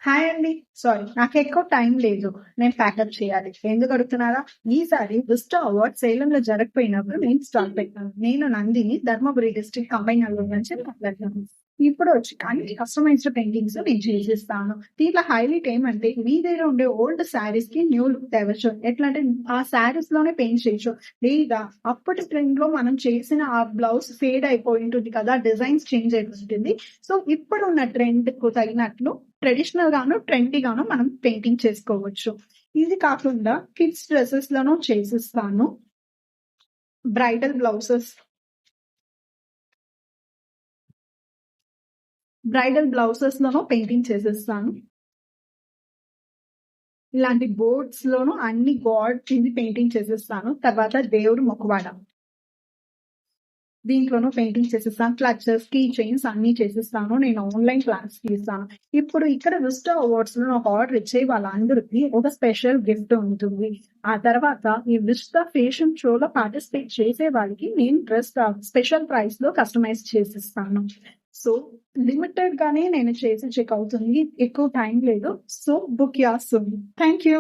Hi అండి. Sorry నాకు ఎక్కువ టైం లేదు. నేను ప్యాకప్ చేయాలి. ఎందుకు అడుగుతున్నారా? ఈసారి విస్టా అవార్డ్ సేలంలో జరగకపోయినప్పుడు నేను స్టాల్ పెట్టాను. నేను నందిని ధర్మపురి డిస్ట్రిక్ట్ కంబైన్ అల్లూరు నుంచి మాట్లాడుతాను. ఇప్పుడు వచ్చి అన్ని కస్టమైజ్డ్ పెయింటింగ్స్ నేను చేసిస్తాను. దీంట్లో హైలైట్ ఏమంటే మీ దగ్గర ఉండే ఓల్డ్ శారీస్ కి న్యూ లుక్ తేవచ్చు. ఎట్లా అంటే ఆ శారీస్ లోనే పెయింట్ చేయొచ్చు. లేదా అప్పటి ట్రెండ్ లో మనం చేసిన ఆ బ్లౌజ్ ఫేడ్ అయిపోయి ఉంటుంది కదా, డిజైన్స్ చేంజ్ అయిపోతుంది. సో ఇప్పుడు ఉన్న ట్రెండ్ కు తగినట్లు ట్రెడిషనల్ గాను ట్రెండీ గాను మనం పెయింటింగ్ చేసుకోవచ్చు. ఇది కాకుండా కిడ్స్ డ్రెస్సెస్ లోనూ చేసిస్తాను. బ్రైడల్ బ్లౌజెస్ లోనూ పెయింటింగ్ చేసిస్తాను. ఇలాంటి బోర్డ్స్ లోనూ అన్ని గాడ్ కింది పెయింటింగ్ చేసిస్తాను. తర్వాత దేవుడు ముఖవాడ దీంట్లోనూ పెయింటింగ్ చేసిస్తాను. క్లచెస్, కీ చైన్స్ అన్ని చేసిస్తాను. నేను ఆన్లైన్ క్లాస్ ఇస్తాను. ఇప్పుడు ఇక్కడ విస్టా అవార్డ్స్ లో నాకు ఆర్డర్ ఇచ్చే వాళ్ళందరికీ ఒక స్పెషల్ గిఫ్ట్ ఉంటుంది. ఆ తర్వాత ఈ విస్టా ఫ్యాషన్ షోలో పార్టిసిపేట్ చేసే వాళ్ళకి నేను డ్రెస్ స్పెషల్ ప్రైస్ లో కస్టమైజ్ చేసిస్తాను. సో లిమిటెడ్ గానే నేను చేసి చెక్ అవుతుంది. ఎక్కువ టైం లేదు. So book us. Thank you.